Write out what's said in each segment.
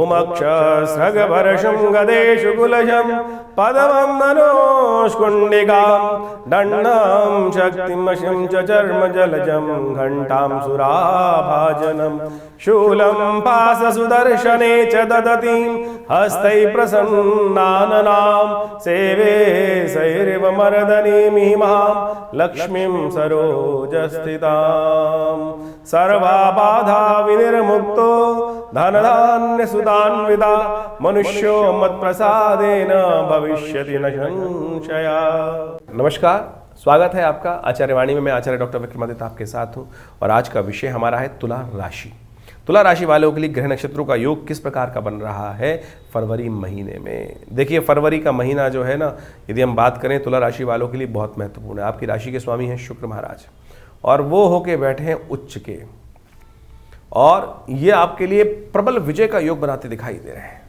भूमक्ष स्रगवर्षं गदेषु कुलशं पदमं मनोष्कुण्डिकां दण्डं शक्तिमशिं च चर्म जलजं घण्टां सुराभाजनं शूलं पाशसुदर्शने च ददतीं हस्तैः प्रसन्नाननां सेवे सैरिव मर्दनीमिमां लक्ष्मीं सरोजस्थितां सर्वाबाधा विनिर्मुक्तो धनधान्यसुधान्विता मनुष्यो मत्प्रसादेन भविष्यति न संशया। नमस्कार, स्वागत है आपका आचार्यवाणी में। मैं आचार्य डॉक्टर विक्रमादित्य आपके साथ हूं और आज का विषय हमारा है तुला राशि। तुला राशि वालों के लिए ग्रह नक्षत्रों का योग किस प्रकार का बन रहा है फरवरी महीने में। देखिए, फरवरी का महीना जो है ना, यदि हम बात करें तुला राशि वालों के लिए बहुत महत्वपूर्ण है। आपकी राशि के स्वामी हैं शुक्र महाराज और वो होके बैठे हैं उच्च के, और ये आपके लिए प्रबल विजय का योग बनाते दिखाई दे रहे हैं।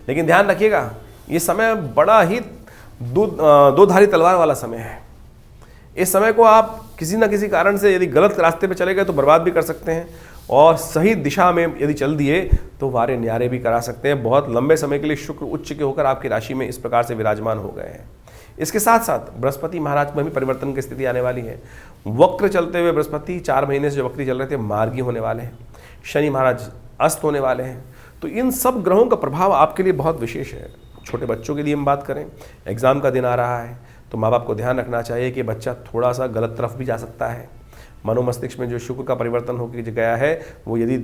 लेकिन ध्यान रखिएगा, ये समय बड़ा ही दो धारी तलवार वाला समय है। इस समय को आप किसी न किसी कारण से यदि गलत रास्ते पे चले गए तो बर्बाद भी कर सकते हैं, और सही दिशा में यदि चल दिए तो वारे न्यारे भी करा सकते हैं। बहुत लंबे समय के लिए शुक्र उच्च के होकर आपकी राशि में इस प्रकार से विराजमान हो गए हैं। इसके साथ साथ बृहस्पति महाराज में भी परिवर्तन की स्थिति आने वाली है। वक्र चलते हुए बृहस्पति 4 महीने से जो वक्री चल रहे थे मार्गी होने वाले हैं। शनि महाराज अस्त होने वाले हैं। तो इन सब ग्रहों का प्रभाव आपके लिए बहुत विशेष है। छोटे बच्चों के लिए हम बात करें, एग्जाम का दिन आ रहा है तो माँ बाप को ध्यान रखना चाहिए कि बच्चा थोड़ा सा गलत तरफ भी जा सकता है। मनोमस्तिष्क में जो शुक्र का परिवर्तन होकर गया है वो यदि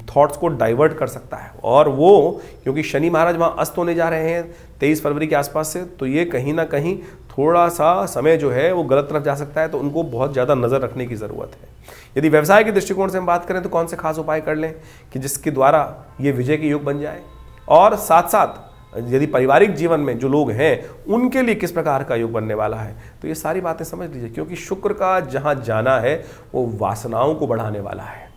थॉट्स को डाइवर्ट कर सकता है, और वो क्योंकि शनि महाराज वहाँ अस्त होने जा रहे हैं 23 फरवरी के आसपास से, तो ये कहीं ना कहीं थोड़ा सा समय जो है वो गलत तरफ जा सकता है। तो उनको बहुत ज़्यादा नज़र रखने की ज़रूरत है। यदि व्यवसाय के दृष्टिकोण से हम बात करें तो कौन से खास उपाय कर लें कि जिसके द्वारा ये विजय के योग बन जाए, और साथ साथ यदि पारिवारिक जीवन में जो लोग हैं उनके लिए किस प्रकार का योग बनने वाला है। तो ये सारी बातें समझ लीजिए, क्योंकि शुक्र का जहाँ जाना है वो वासनाओं को बढ़ाने वाला है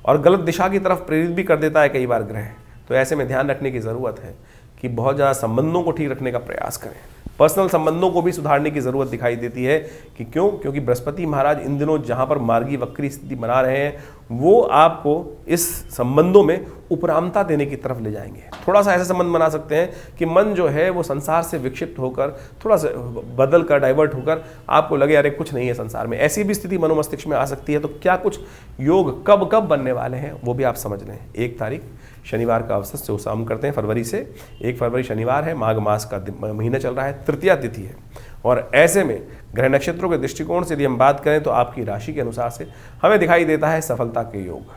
और गलत दिशा की तरफ प्रेरित भी कर देता है कई बार ग्रह। तो ऐसे में ध्यान रखने की ज़रूरत है कि बहुत ज़्यादा संबंधों को ठीक रखने का प्रयास करें। पर्सनल संबंधों को भी सुधारने की ज़रूरत दिखाई देती है कि क्योंकि बृहस्पति महाराज इन दिनों जहाँ पर मार्गी वक्री स्थिति बना रहे हैं वो आपको इस संबंधों में उपरामता देने की तरफ ले जाएंगे। थोड़ा सा ऐसे संबंध बना सकते हैं कि मन जो है वो संसार से विक्षिप्त होकर थोड़ा सा बदल कर डाइवर्ट होकर आपको लगे अरे कुछ नहीं है संसार में। ऐसी भी स्थिति मनोमस्तिष्क में आ सकती है। तो क्या कुछ योग कब कब बनने वाले हैं वो भी आप समझ लें। 1 तारीख शनिवार का अवसर से शाम करते हैं फरवरी से। 1 फरवरी शनिवार है, माघ मास का महीना चल रहा है, तृतीया तिथि है। और ऐसे में ग्रह नक्षत्रों के दृष्टिकोण से यदि हम बात करें तो आपकी राशि के अनुसार से हमें दिखाई देता है सफलता के योग।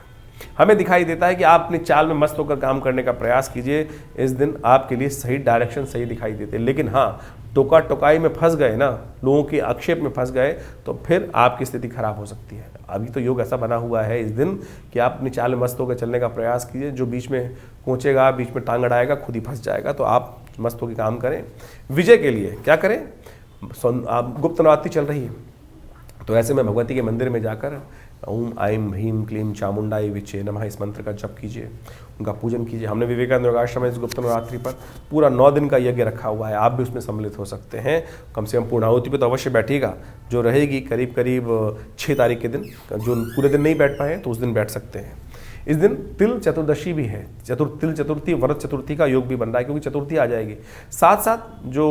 हमें दिखाई देता है कि आप अपनी चाल में मस्त होकर काम करने का प्रयास कीजिए। इस दिन आपके लिए सही डायरेक्शन सही दिखाई देते हैं। लेकिन हाँ, टोका टोकाई में फंस गए ना, लोगों के आक्षेप में फंस गए तो फिर आपकी स्थिति खराब हो सकती है। अभी तो योग ऐसा बना हुआ है इस दिन कि आप अपनी चाल में मस्त होकर चलने का प्रयास कीजिए। जो बीच में कोचेगा, बीच में टांग अड़ाएगा, खुद ही फंस जाएगा। तो आप मस्त होकर काम करें। विजय के लिए क्या करें, आप गुप्त नवरात्रि चल रही है तो ऐसे में भगवती के मंदिर में जाकर ओम ऐं ह्रीं क्लीं चामुंडाई विचे नमः इस मंत्र का जप कीजिए, उनका पूजन कीजिए। हमने विवेकानंद योगाश्रम में इस गुप्त नवरात्रि पर पूरा 9 दिन का यज्ञ रखा हुआ है। आप भी उसमें सम्मिलित हो सकते हैं। कम से कम पूर्णाहुति पे तो अवश्य बैठिएगा, जो रहेगी करीब करीब 6 तारीख के दिन। जो पूरे दिन नहीं बैठ पाए तो उस दिन बैठ सकते हैं। इस दिन तिल चतुर्दशी भी है। तिल चतुर्थी, व्रत चतुर्थी का योग भी बन रहा है क्योंकि चतुर्थी आ जाएगी। साथ साथ जो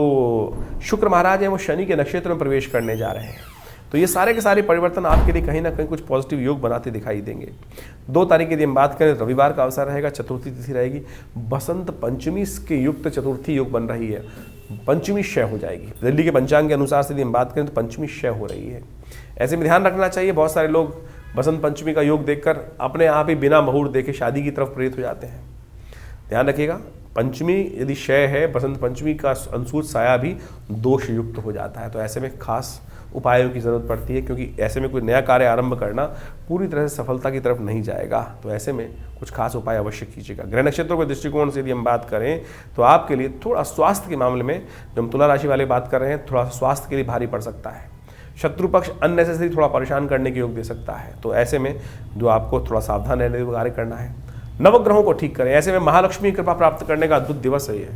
शुक्र महाराज हैं वो शनि के नक्षत्र में प्रवेश करने जा रहे हैं। तो ये सारे के सारे परिवर्तन आपके लिए कहीं ना कहीं कुछ पॉजिटिव योग बनाते दिखाई देंगे। 2 तारीख यदि हम बात करें रविवार का अवसर रहेगा, चतुर्थी तिथि रहेगी। बसंत पंचमी के युक्त चतुर्थी योग बन रही है। पंचमी क्षय हो जाएगी। दिल्ली के पंचांग के अनुसार से यदि हम बात करें तो पंचमी क्षय हो रही है। ऐसे में ध्यान रखना चाहिए। बहुत सारे लोग बसंत पंचमी का योग देखकर अपने आप ही बिना मुहूर्त देखे शादी की तरफ प्रेरित हो जाते हैं। ध्यान रखिएगा, पंचमी यदि क्षय है, बसंत पंचमी का अंशुत साया भी दोष युक्त हो जाता है। तो ऐसे में खास उपायों की ज़रूरत पड़ती है, क्योंकि ऐसे में कोई नया कार्य आरंभ करना पूरी तरह से सफलता की तरफ नहीं जाएगा। तो ऐसे में कुछ खास उपाय अवश्य कीजिएगा। ग्रह नक्षत्रों के दृष्टिकोण से यदि हम बात करें तो आपके लिए थोड़ा स्वास्थ्य के मामले में, जो हम तुला राशि वाले बात कर रहे हैं, थोड़ा स्वास्थ्य के लिए भारी पड़ सकता है। शत्रु पक्ष अननेसेसरी थोड़ा परेशान करने के योग दे सकता है। तो ऐसे में जो आपको थोड़ा सावधान रहने का कार्य करना है। नवग्रहों को ठीक करें। ऐसे में महालक्ष्मी कृपा प्राप्त करने का अद्भुत दिवस है ये।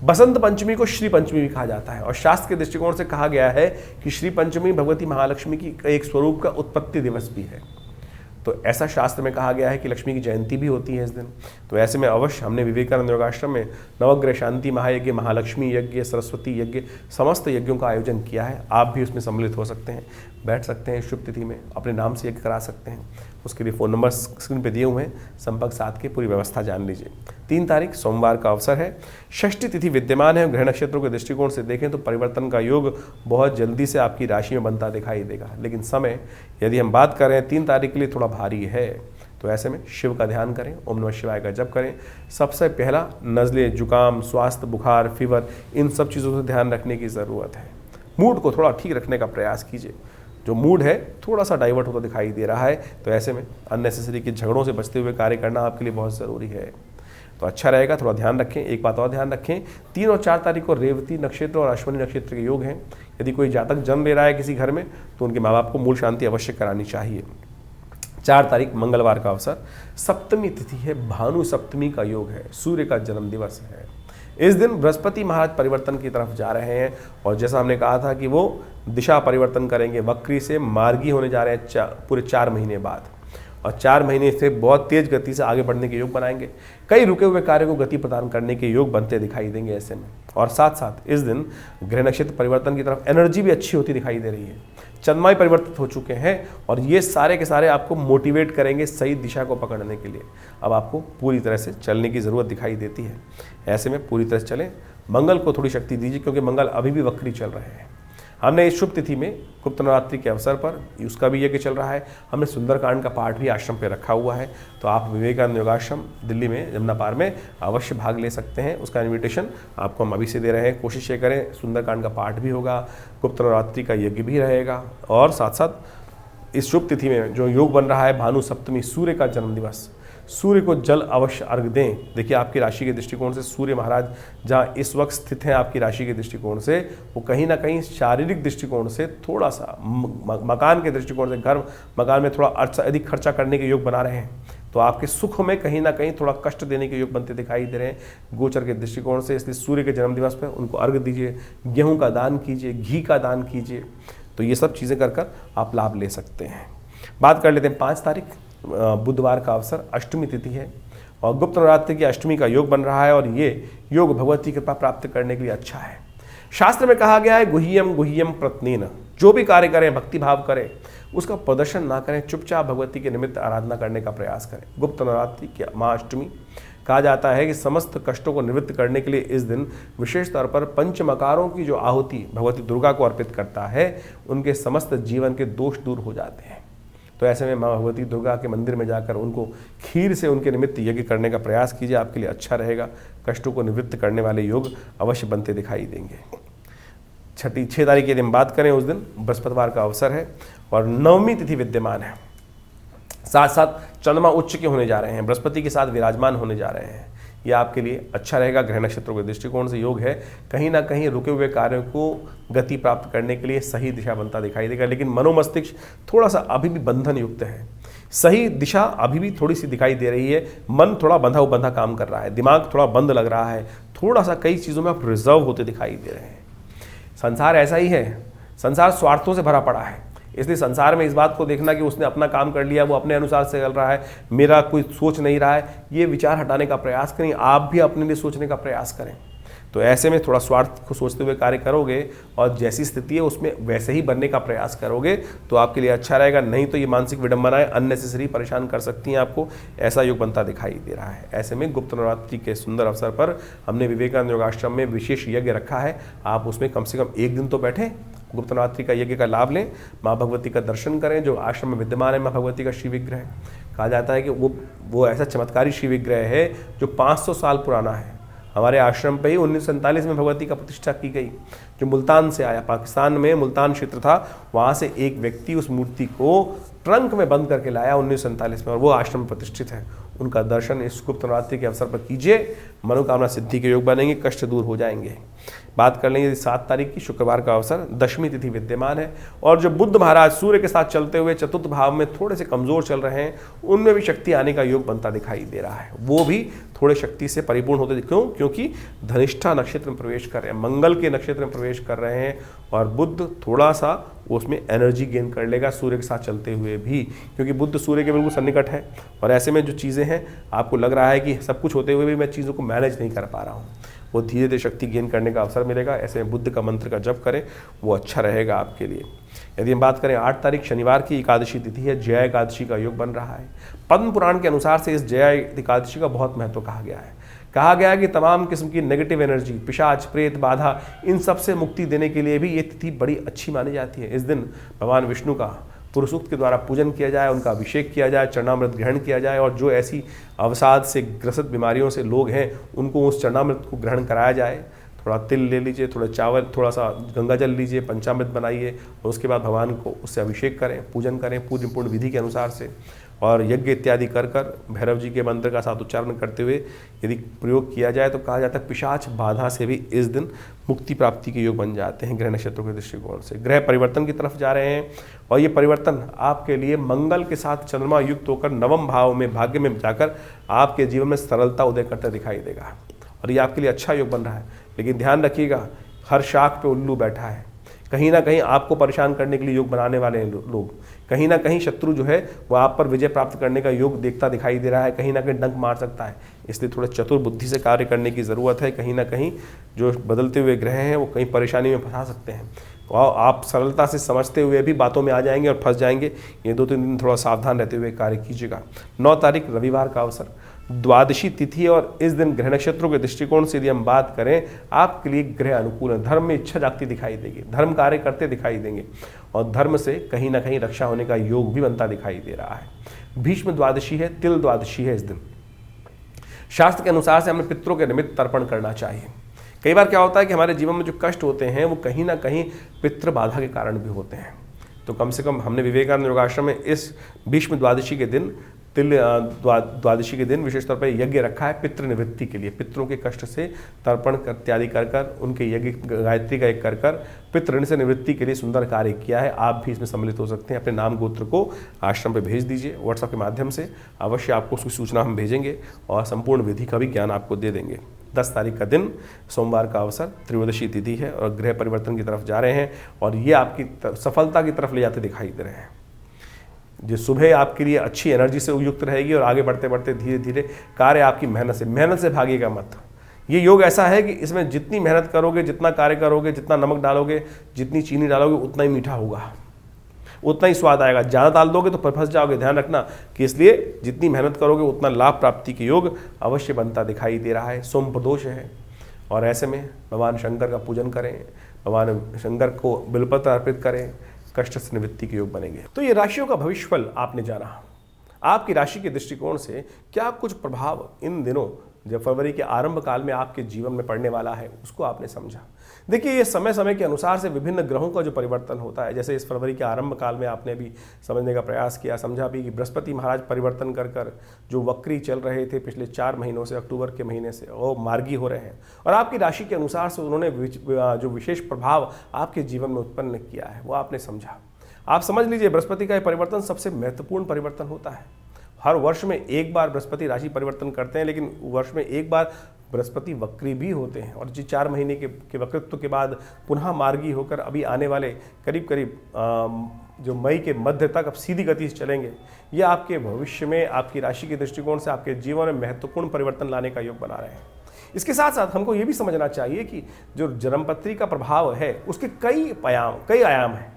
बसंत पंचमी को श्री पंचमी भी कहा जाता है और शास्त्र के दृष्टिकोण से कहा गया है कि श्री पंचमी भगवती महालक्ष्मी की एक स्वरूप का उत्पत्ति दिवस भी है। तो ऐसा शास्त्र में कहा गया है कि लक्ष्मी की जयंती भी होती है इस दिन। तो ऐसे में अवश्य हमने विवेकानंद योगाश्रम में नवग्रह शांति महायज्ञ, महालक्ष्मी यज्ञ, सरस्वती यज्ञ, समस्त यज्ञों का आयोजन किया है। आप भी उसमें सम्मिलित हो सकते हैं, बैठ सकते हैं, शुभ तिथि में अपने नाम से यज्ञ करा सकते हैं। उसके लिए फ़ोन नंबर स्क्रीन पे दिए हुए हैं, संपर्क साध के पूरी व्यवस्था जान लीजिए। 3 तारीख सोमवार का अवसर है, षष्ठी तिथि विद्यमान है। ग्रह नक्षत्रों के दृष्टिकोण से देखें तो परिवर्तन का योग बहुत जल्दी से आपकी राशि में बनता दिखाई देगा, लेकिन समय यदि हम बात करें 3 तारीख के लिए थोड़ा भारी है। तो ऐसे में शिव का ध्यान करें, ओम नमः शिवाय का जप करें। सबसे पहला नज़ले, जुकाम, स्वास्थ्य, बुखार, फीवर, इन सब चीज़ों से ध्यान रखने की ज़रूरत है। मूड को थोड़ा ठीक रखने का प्रयास कीजिए। जो मूड है थोड़ा सा डाइवर्ट होता दिखाई दे रहा है, तो ऐसे में अननेसेसरी के झगड़ों से बचते हुए कार्य करना आपके लिए बहुत ज़रूरी है। तो अच्छा रहेगा, थोड़ा ध्यान रखें। एक बात और ध्यान रखें, 3 और 4 तारीख को रेवती नक्षत्र और अश्विनी नक्षत्र के योग हैं। यदि कोई जातक जन्म ले रहा है किसी घर में, तो उनके माँ बाप को मूल शांति अवश्य करानी चाहिए। 4 तारीख मंगलवार का अवसर, सप्तमी तिथि है, भानु सप्तमी का योग है, सूर्य का जन्म दिवस है। इस दिन बृहस्पति महाराज परिवर्तन की तरफ जा रहे हैं, और जैसा हमने कहा था कि वो दिशा परिवर्तन करेंगे, वक्री से मार्गी होने जा रहे हैं पूरे 4 महीने बाद, और 4 महीने से बहुत तेज गति से आगे बढ़ने के योग बनाएंगे। कई रुके हुए कार्य को गति प्रदान करने के योग बनते दिखाई देंगे ऐसे में। और साथ साथ इस दिन ग्रह नक्षत्र परिवर्तन की तरफ एनर्जी भी अच्छी होती दिखाई दे रही है। चंद्रमा परिवर्तित हो चुके हैं, और ये सारे के सारे आपको मोटिवेट करेंगे सही दिशा को पकड़ने के लिए। अब आपको पूरी तरह से चलने की ज़रूरत दिखाई देती है। ऐसे में पूरी तरह से चलें, मंगल को थोड़ी शक्ति दीजिए, क्योंकि मंगल अभी भी वक्री चल रहे हैं। हमने इस शुभ तिथि में गुप्त नवरात्रि के अवसर पर उसका भी यज्ञ चल रहा है, हमने सुंदरकांड का पाठ भी आश्रम पे रखा हुआ है। तो आप विवेकानंद योगाश्रम दिल्ली में जमुना पार में अवश्य भाग ले सकते हैं। उसका इन्विटेशन आपको हम अभी से दे रहे हैं। कोशिश ये करें, सुंदरकांड का पाठ भी होगा, गुप्त नवरात्रि का यज्ञ भी रहेगा, और साथ साथ इस शुभ तिथि में जो योग बन रहा है भानु सप्तमी, सूर्य का जन्म दिवस, सूर्य को जल अवश्य अर्घ दें। देखिए आपकी राशि के दृष्टिकोण से सूर्य महाराज जहाँ इस वक्त स्थित हैं आपकी राशि के दृष्टिकोण से, वो कहीं ना कहीं शारीरिक दृष्टिकोण से थोड़ा सा मकान के दृष्टिकोण से, घर मकान में थोड़ा अधिक खर्चा करने के योग बना रहे हैं। तो आपके सुख में कहीं ना कहीं थोड़ा कष्ट देने के योग बनते दिखाई दे रहे हैं गोचर के दृष्टिकोण से। इसलिए सूर्य के जन्मदिवस पर उनको अर्घ दीजिए, गेहूँ का दान कीजिए, घी का दान कीजिए। तो ये सब चीज़ें कर आप लाभ ले सकते हैं। बात कर लेते हैं 5 तारीख बुधवार का अवसर, अष्टमी तिथि है, और गुप्त नवरात्रि की अष्टमी का योग बन रहा है, और ये योग भगवती कृपा प्राप्त करने के लिए अच्छा है। शास्त्र में कहा गया है गुह्यम गुह्यम प्रत्नेन, जो भी कार्य करें भक्ति भाव करें, उसका प्रदर्शन ना करें, चुपचाप भगवती के निमित्त आराधना करने का प्रयास करें। गुप्त नवरात्रि की महाअष्टमी कहा जाता है कि समस्त कष्टों को निवृत्त करने के लिए इस दिन विशेष तौर पर पंचमकारों की जो आहुति भगवती दुर्गा को अर्पित करता है, उनके समस्त जीवन के दोष दूर हो जाते हैं। तो ऐसे में माँ भगवती दुर्गा के मंदिर में जाकर उनको खीर से उनके निमित्त यज्ञ करने का प्रयास कीजिए, आपके लिए अच्छा रहेगा। कष्टों को निवृत्त करने वाले योग अवश्य बनते दिखाई देंगे। 6 तारीख के दिन बात करें, उस दिन बृहस्पतिवार का अवसर है, और 9वीं तिथि विद्यमान है। साथ साथ चंद्रमा उच्च के होने जा रहे हैं, बृहस्पति के साथ विराजमान होने जा रहे हैं। ये आपके लिए अच्छा रहेगा। ग्रह नक्षत्रों के दृष्टिकोण से योग है, कहीं ना कहीं रुके हुए कार्यों को गति प्राप्त करने के लिए सही दिशा बनता दिखाई देगा। लेकिन मनोमस्तिष्क थोड़ा सा अभी भी बंधन युक्त है, सही दिशा अभी भी थोड़ी सी दिखाई दे रही है। मन थोड़ा बंधा काम कर रहा है, दिमाग थोड़ा बंद लग रहा है, थोड़ा सा कई चीज़ों में आप रिजर्व होते दिखाई दे रहे हैं। संसार ऐसा ही है, संसार स्वार्थों से भरा पड़ा है। इसलिए संसार में इस बात को देखना कि उसने अपना काम कर लिया, वो अपने अनुसार से चल रहा है, मेरा कोई सोच नहीं रहा है, ये विचार हटाने का प्रयास करें। आप भी अपने लिए सोचने का प्रयास करें। तो ऐसे में थोड़ा स्वार्थ को सोचते हुए कार्य करोगे, और जैसी स्थिति है उसमें वैसे ही बनने का प्रयास करोगे, तो आपके लिए अच्छा रहेगा। नहीं तो ये मानसिक विडंबनाएं अननेसेसरी परेशान कर सकती हैं आपको, ऐसा योग बनता दिखाई दे रहा है। ऐसे में गुप्त नवरात्रि के सुंदर अवसर पर हमने विवेकानंद योगाश्रम में विशेष यज्ञ रखा है। आप उसमें कम से कम 1 दिन तो बैठें, गुप्त नवरात्रि का यज्ञ का लाभ लें, माँ भगवती का दर्शन करें। जो आश्रम में विद्यमान है माँ भगवती का श्री विग्रह, कहा जाता है कि वो ऐसा चमत्कारी श्री विग्रह है जो 500 साल पुराना है। हमारे आश्रम पे ही 1947 में भगवती का प्रतिष्ठा की गई, जो मुल्तान से आया। पाकिस्तान में मुल्तान क्षेत्र था, वहाँ से एक व्यक्ति उस मूर्ति को ट्रंक में बंद करके लाया 1947 में, और वो आश्रम में प्रतिष्ठित है। उनका दर्शन इस गुप्त नवरात्रि के अवसर पर कीजिए, मनोकामना सिद्धि के योग बनेंगे, कष्ट दूर हो जाएंगे। बात कर लेंगे 7 तारीख की, शुक्रवार का अवसर, दशमी तिथि विद्यमान है। और जो बुध महाराज सूर्य के साथ चलते हुए चतुर्थ भाव में थोड़े से कमजोर चल रहे हैं, उनमें भी शक्ति आने का योग बनता दिखाई दे रहा है। वो भी थोड़े शक्ति से परिपूर्ण होते, क्यों? क्योंकि धनिष्ठा नक्षत्र में प्रवेश कर रहे हैं, मंगल के नक्षत्र में प्रवेश कर रहे हैं, और बुध थोड़ा सा उसमें एनर्जी गेन कर लेगा सूर्य के साथ चलते हुए भी, क्योंकि बुध सूर्य के बिल्कुल सन्निकट है। और ऐसे में जो चीज़ें हैं, आपको लग रहा है कि सब कुछ होते हुए भी मैं चीज़ों को मैनेज नहीं कर पा रहा हूँ, वो धीरे धीरे शक्ति गेन करने का अवसर मिलेगा। ऐसे में बुद्ध का मंत्र का जप करें, वो अच्छा रहेगा आपके लिए। यदि हम बात करें 8 तारीख शनिवार की एकादशी तिथि है, जया एकादशी का योग बन रहा है। पद्म पुराण के अनुसार से इस जया एकादशी का बहुत महत्व कहा गया है। कहा गया है कि तमाम किस्म की नेगेटिव एनर्जी, पिशाच, प्रेत, बाधा, इन सब से मुक्ति देने के लिए भी ये तिथि बड़ी अच्छी मानी जाती है। इस दिन भगवान विष्णु का पुरुष सूक्त के द्वारा पूजन किया जाए, उनका अभिषेक किया जाए, चरणामृत ग्रहण किया जाए, और जो ऐसी अवसाद से ग्रसित बीमारियों से लोग हैं उनको उस चरणामृत को ग्रहण कराया जाए। थोड़ा तिल ले लीजिए, थोड़ा चावल, थोड़ा सा गंगा जल लीजिए, पंचामृत बनाइए, और उसके बाद भगवान को उससे अभिषेक करें, पूजन करें पूर्ण विधि के अनुसार से, और यज्ञ इत्यादि कर भैरव जी के मंत्र का साथ उच्चारण करते हुए यदि प्रयोग किया जाए तो कहा जाता है पिशाच बाधा से भी इस दिन मुक्ति प्राप्ति के योग बन जाते हैं। ग्रह नक्षत्रों के दृष्टिकोण से ग्रह परिवर्तन की तरफ जा रहे हैं, और ये परिवर्तन आपके लिए मंगल के साथ चंद्रमा युक्त होकर नवम भाव में, भाग्य में जाकर आपके जीवन में सरलता उदय करता दिखाई देगा, और ये आपके लिए अच्छा योग बन रहा है। लेकिन ध्यान रखिएगा, हर शाख पे उल्लू बैठा है, कहीं ना कहीं आपको परेशान करने के लिए योग बनाने वाले हैं लोग, कहीं ना कहीं शत्रु जो है वो आप पर विजय प्राप्त करने का योग देखता दिखाई दे रहा है, कहीं ना कहीं डंक मार सकता है। इसलिए थोड़ा चतुर बुद्धि से कार्य करने की ज़रूरत है। कहीं ना कहीं जो बदलते हुए ग्रह हैं वो कहीं परेशानी में फंसा सकते हैं, और आप सरलता से समझते हुए भी बातों में आ जाएंगे और फंस जाएंगे। ये 2-3 दिन थोड़ा सावधान रहते हुए कार्य कीजिएगा। 9 तारीख रविवार का अवसर, द्वादशी तिथि, और इस दिन ग्रह नक्षत्रों के दृष्टिकोण से यदि हम बात करें, आपके लिए ग्रह अनुकूल है। धर्म में इच्छा जागती दिखाई देगी, धर्म कार्य करते दिखाई देंगे, और धर्म से कहीं ना कहीं रक्षा होने का योग भी बनता दिखाई दे रहा है। भीष्म द्वादशी है, तिल द्वादशी है। इस दिन शास्त्र के अनुसार से हमें पितरों के निमित्त तर्पण करना चाहिए। कई बार क्या होता है कि हमारे जीवन में जो कष्ट होते हैं वो कहीं ना कहीं पितृ बाधा के कारण भी होते हैं। तो कम से कम हमने विवेकानंद योगाश्रम में इस भीष्म द्वादशी के दिन, तिल द्वादशी के दिन विशेष तौर पर यज्ञ रखा है पितृ निवृत्ति के लिए। पितरों के कष्ट से तर्पण इत्यादि कर उनके यज्ञ गायत्री का एक कर पितृ ऋण से निवृत्ति के लिए सुंदर कार्य किया है। आप भी इसमें सम्मिलित हो सकते हैं। अपने नाम गोत्र को आश्रम पे भेज दीजिए व्हाट्सएप के माध्यम से, अवश्य आपको उसकी सूचना हम भेजेंगे और संपूर्ण विधि का भी ज्ञान आपको दे देंगे। 10 तारीख का दिन सोमवार का अवसर, त्रयोदशी तिथि है और ग्रह परिवर्तन की तरफ जा रहे हैं, और ये आपकी सफलता की तरफ ले जाते दिखाई दे रहे हैं। जो सुबह आपके लिए अच्छी एनर्जी से युक्त रहेगी, और आगे बढ़ते बढ़ते धीरे धीरे कार्य आपकी मेहनत से भागेगा मत। ये योग ऐसा है कि इसमें जितनी मेहनत करोगे, जितना कार्य करोगे, जितना नमक डालोगे, जितनी चीनी डालोगे, उतना ही मीठा होगा, उतना ही स्वाद आएगा। ज़्यादा डाल दोगे तो फंस जाओगे। ध्यान रखना कि इसलिए जितनी मेहनत करोगे उतना लाभ प्राप्ति के योग अवश्य बनता दिखाई दे रहा है। सोम प्रदोष है, और ऐसे में भगवान शंकर का पूजन करें, भगवान शंकर को बिलपत्र अर्पित करें, कष्ट से निवृत्ति के योग बनेंगे। तो ये राशियों का भविष्यफल आपने जाना। आपकी राशि के दृष्टिकोण से क्या कुछ प्रभाव इन दिनों जब फरवरी के आरंभ काल में आपके जीवन में पड़ने वाला है, उसको आपने समझा। देखिए, ये समय समय के अनुसार से विभिन्न ग्रहों का जो परिवर्तन होता है, जैसे इस फरवरी के आरंभ काल में आपने भी समझने का प्रयास किया, समझा भी कि बृहस्पति महाराज परिवर्तन कर जो वक्री चल रहे थे पिछले 4 महीनों से, अक्टूबर के महीने से, वो मार्गी हो रहे हैं, और आपकी राशि के अनुसार से उन्होंने जो विशेष प्रभाव आपके जीवन में उत्पन्न किया है वो आपने समझा। आप समझ लीजिए, बृहस्पति का परिवर्तन सबसे महत्वपूर्ण परिवर्तन होता है। हर वर्ष में एक बार बृहस्पति राशि परिवर्तन करते हैं, लेकिन वर्ष में एक बार बृहस्पति वक्री भी होते हैं, और जी 4 महीने के वक्रित्व के बाद पुनः मार्गी होकर अभी आने वाले करीब जो मई के मध्य तक अब सीधी गति से चलेंगे। ये आपके भविष्य में, आपकी राशि के दृष्टिकोण से आपके जीवन में महत्वपूर्ण परिवर्तन लाने का योग बना रहे हैं। इसके साथ साथ हमको ये भी समझना चाहिए कि जो जन्मपत्री का प्रभाव है उसके कई आयाम हैं।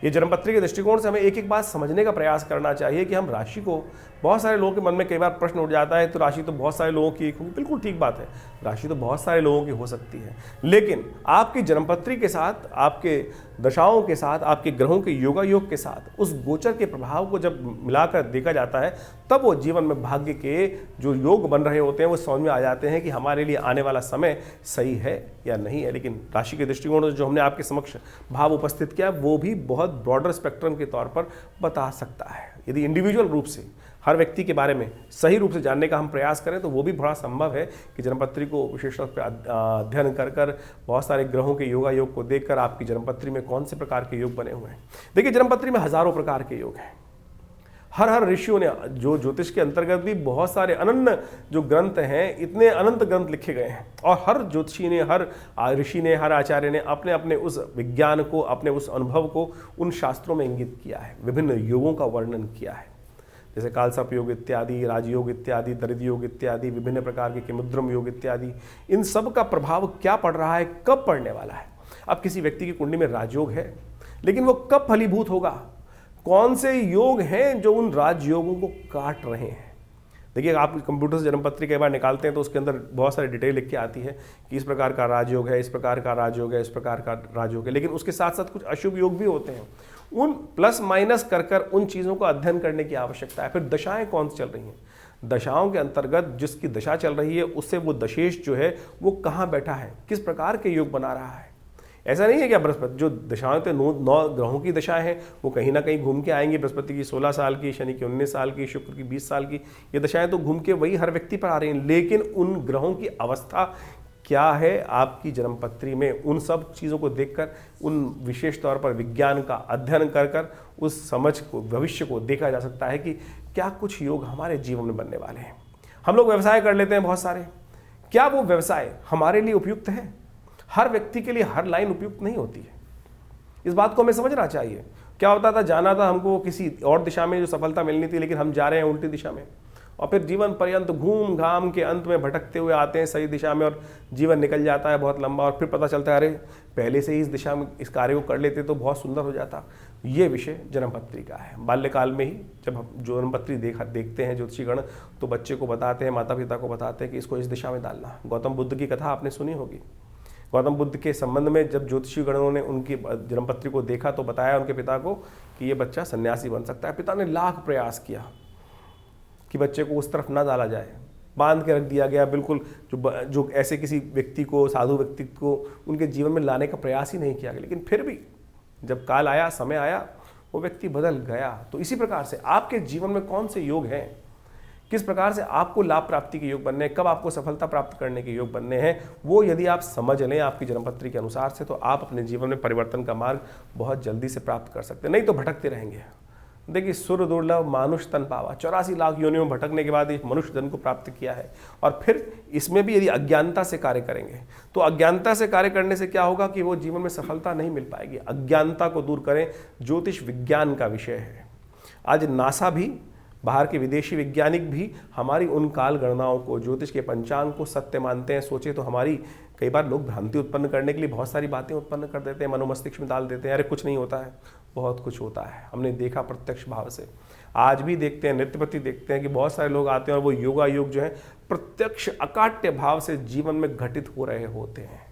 ये जन्मपत्री के दृष्टिकोण से हमें एक एक बात समझने का प्रयास करना चाहिए कि हम राशि को, बहुत सारे लोगों के मन में कई बार प्रश्न उठ जाता है, तो राशि तो बहुत सारे लोगों की, बिल्कुल ठीक बात है, राशि तो बहुत सारे लोगों की हो सकती है, लेकिन आपकी जन्मपत्री के साथ, आपके दशाओं के साथ, आपके ग्रहों के योगायोग के साथ उस गोचर के प्रभाव को जब मिलाकर देखा जाता है, तब वो जीवन में भाग्य के जो योग बन रहे होते हैं वो समझ में आ जाते हैं कि हमारे लिए आने वाला समय सही है या नहीं है। लेकिन राशि के दृष्टिकोण से जो हमने आपके समक्ष भाव उपस्थित किया वो भी बहुत ब्रॉडर स्पेक्ट्रम के तौर पर बता सकता है। यदि इंडिविजुअल रूप से हर व्यक्ति के बारे में सही रूप से जानने का हम प्रयास करें तो वो भी बड़ा संभव है कि जन्मपत्री को विशेष तौर पर अध्ययन कर बहुत सारे ग्रहों के योगा योग को देखकर आपकी जन्मपत्री में कौन से प्रकार के योग बने हुए हैं। देखिए, जन्मपत्री में हजारों प्रकार के योग हैं। हर ऋषियों ने, जो ज्योतिष के अंतर्गत भी बहुत सारे अनन्य जो ग्रंथ हैं, इतने अनंत ग्रंथ लिखे गए हैं और हर ज्योतिषी ने, हर ऋषि ने, हर आचार्य ने अपने अपने उस विज्ञान को, अपने उस अनुभव को उन शास्त्रों में इंगित किया है, विभिन्न योगों का वर्णन किया है, जैसे कालसर्प योग इत्यादि, राजयोग इत्यादि, दरिद्र योग इत्यादि, विभिन्न प्रकार के किमुद्रम योग इत्यादि। इन सब का प्रभाव क्या पड़ रहा है, कब पड़ने वाला है। अब किसी व्यक्ति की कुंडली में राजयोग है, लेकिन वो कब फलीभूत होगा, कौन से योग हैं जो उन राजयोगों को काट रहे हैं। देखिए, आप कंप्यूटर से जन्मपत्री कई बार निकालते हैं तो उसके अंदर बहुत सारी डिटेल लिख के आती है कि इस प्रकार का राजयोग है, इस प्रकार का राजयोग है, इस प्रकार का राजयोग है, लेकिन उसके साथ साथ कुछ अशुभ योग भी होते हैं। उन प्लस माइनस कर उन चीज़ों का अध्ययन करने की आवश्यकता है। फिर दशाएं कौन सी चल रही हैं, दशाओं के अंतर्गत जिसकी दशा चल रही है उससे वो दशेश जो है वो कहाँ बैठा है, किस प्रकार के योग बना रहा है। ऐसा नहीं है कि बृहस्पति, जो दशाएं तो 9 ग्रहों की दशाएं हैं वो कहीं ना कहीं घूम के आएंगी। बृहस्पति की 16 साल की, शनि की 19 साल की, शुक्र की 20 साल की, ये दशाएं तो घूम के वही हर व्यक्ति पर आ रही हैं, लेकिन उन ग्रहों की अवस्था क्या है आपकी जन्मपत्री में, उन सब चीज़ों को देखकर, उन विशेष तौर पर विज्ञान का अध्ययन कर उस समझ को, भविष्य को देखा जा सकता है कि क्या कुछ योग हमारे जीवन में बनने वाले हैं। हम लोग व्यवसाय कर लेते हैं बहुत सारे, क्या वो व्यवसाय हमारे लिए उपयुक्त है? हर व्यक्ति के लिए हर लाइन उपयुक्त नहीं होती है, इस बात को हमें समझना चाहिए। क्या होता था, जाना था हमको किसी और दिशा में जो सफलता मिलनी थी, लेकिन हम जा रहे हैं उल्टी दिशा में, और फिर जीवन पर्यंत घूम घाम के अंत में भटकते हुए आते हैं सही दिशा में और जीवन निकल जाता है बहुत लंबा, और फिर पता चलता है अरे पहले से ही इस दिशा में इस कार्य को कर लेते तो बहुत सुंदर हो जाता। ये विषय जन्मपत्री का है। बाल्यकाल में ही जब हम जन्मपत्री देखते हैं ज्योतिषीगण, तो बच्चे को बताते हैं, माता पिता को बताते हैं कि इसको इस दिशा में डालना। गौतम बुद्ध की कथा आपने सुनी होगी। गौतम बुद्ध के संबंध में जब ज्योतिषी गणों ने उनकी जन्मपत्री को देखा तो बताया उनके पिता को कि ये बच्चा सन्यासी बन सकता है। पिता ने लाख प्रयास किया कि बच्चे को उस तरफ ना डाला जाए, बांध के रख दिया गया बिल्कुल। जो ऐसे किसी व्यक्ति को, साधु व्यक्ति को उनके जीवन में लाने का प्रयास ही नहीं किया गया, लेकिन फिर भी जब काल आया, समय आया, वो व्यक्ति बदल गया। तो इसी प्रकार से आपके जीवन में कौन से योग हैं, किस प्रकार से आपको लाभ प्राप्ति के योग बनने हैं, कब आपको सफलता प्राप्त करने के योग बनने हैं, वो यदि आप समझ लें आपकी जन्मपत्री के अनुसार से, तो आप अपने जीवन में परिवर्तन का मार्ग बहुत जल्दी से प्राप्त कर सकते हैं। नहीं तो भटकते रहेंगे। देखिए, सुर दुर्लभ मानुष तन पावा, 84 लाख योनियों में भटकने के बाद इस मनुष्य जन्म को प्राप्त किया है। और फिर इसमें भी यदि अज्ञानता से कार्य करेंगे तो अज्ञानता से कार्य करने से क्या होगा कि वो जीवन में सफलता नहीं मिल पाएगी। अज्ञानता को दूर करें, ज्योतिष विज्ञान का विषय है। आज नासा भी, बाहर के विदेशी वैज्ञानिक भी हमारी उन काल गणनाओं को, ज्योतिष के पंचांग को सत्य मानते हैं। सोचे तो हमारी कई बार लोग भ्रांति उत्पन्न करने के लिए बहुत सारी बातें उत्पन्न कर देते हैं, मनोमस्तिष्क में डाल देते हैं, अरे कुछ नहीं होता है। बहुत कुछ होता है, हमने देखा प्रत्यक्ष भाव से। आज भी देखते हैं, नृत्यपति देखते हैं कि बहुत सारे लोग आते हैं और वो योगा योग जो है प्रत्यक्ष अकाट्य भाव से जीवन में घटित हो रहे होते हैं।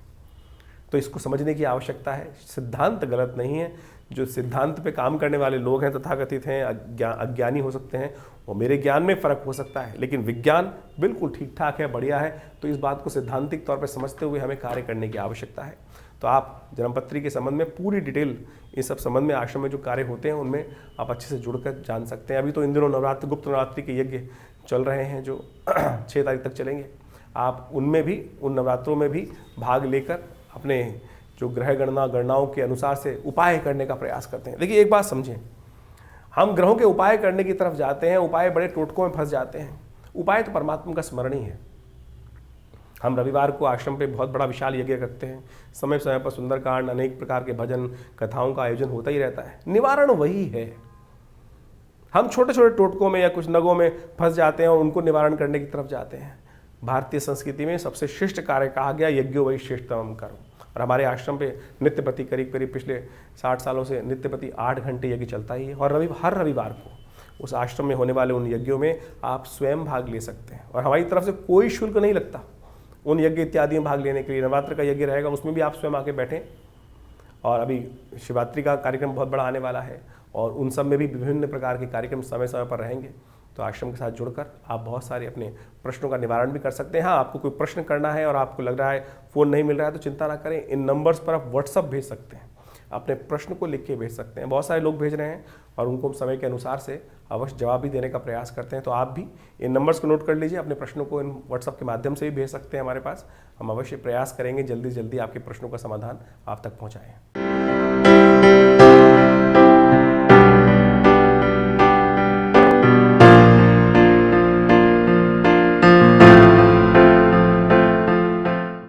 तो इसको समझने की आवश्यकता है। सिद्धांत गलत नहीं है। जो सिद्धांत पे काम करने वाले लोग हैं, तथाकथित हैं, अज्ञानी हो सकते हैं, वो मेरे ज्ञान में फ़र्क हो सकता है, लेकिन विज्ञान बिल्कुल ठीक ठाक है, बढ़िया है। तो इस बात को सैद्धांतिक तौर पर समझते हुए हमें कार्य करने की आवश्यकता है। तो आप जन्मपत्री के संबंध में पूरी डिटेल, इन सब संबंध में आश्रम में जो कार्य होते हैं उनमें आप अच्छे से जुड़कर जान सकते हैं। अभी तो इन दिनों नवरात्रि, गुप्त नवरात्रि के यज्ञ चल रहे हैं जो 6 तारीख तक चलेंगे। आप उनमें भी, उन नवरात्रों में भी भाग लेकर अपने जो ग्रह गणनाओं के अनुसार से उपाय करने का प्रयास करते हैं। देखिए, एक बात समझें, हम ग्रहों के उपाय करने की तरफ जाते हैं, उपाय बड़े टोटकों में फंस जाते हैं। उपाय तो परमात्मा का स्मरण ही है। हम रविवार को आश्रम पे बहुत बड़ा विशाल यज्ञ करते हैं, समय समय पर सुंदरकांड, अनेक प्रकार के भजन कथाओं का आयोजन होता ही रहता है। निवारण वही है। हम छोटे छोटे टोटकों में या कुछ नगों में फंस जाते हैं और उनको निवारण करने की तरफ जाते हैं। भारतीय संस्कृति में सबसे श्रेष्ठ कार्य कहा गया यज्ञो वही श्रेष्ठतम कर्म। और हमारे आश्रम पे नित्यपति करीब पिछले 60 सालों से नित्यपति 8 घंटे यज्ञ चलता ही है। और हर रविवार को उस आश्रम में होने वाले उन यज्ञों में आप स्वयं भाग ले सकते हैं, और हमारी तरफ से कोई शुल्क नहीं लगता उन यज्ञ इत्यादि में भाग लेने के लिए। नवरात्र का यज्ञ रहेगा, उसमें भी आप स्वयं आके बैठें। और अभी शिवरात्रि का कार्यक्रम बहुत बड़ा आने वाला है, और उन सब में भी विभिन्न प्रकार के कार्यक्रम समय समय पर रहेंगे। तो आश्रम के साथ जुड़कर आप बहुत सारे अपने प्रश्नों का निवारण भी कर सकते हैं। हाँ, आपको कोई प्रश्न करना है और आपको लग रहा है फ़ोन नहीं मिल रहा है, तो चिंता ना करें, इन नंबर्स पर आप व्हाट्सअप भेज सकते हैं। अपने प्रश्न को लिख के भेज सकते हैं। बहुत सारे लोग भेज रहे हैं और उनको समय के अनुसार से अवश्य जवाब भी देने का प्रयास करते हैं। तो आप भी इन नंबर्स को नोट कर लीजिए, अपने प्रश्नों को इन व्हाट्सएप के माध्यम से भी भेज सकते हैं हमारे पास। हम अवश्य प्रयास करेंगे जल्दी जल्दी आपके प्रश्नों का समाधान आप तक पहुँचाएँ।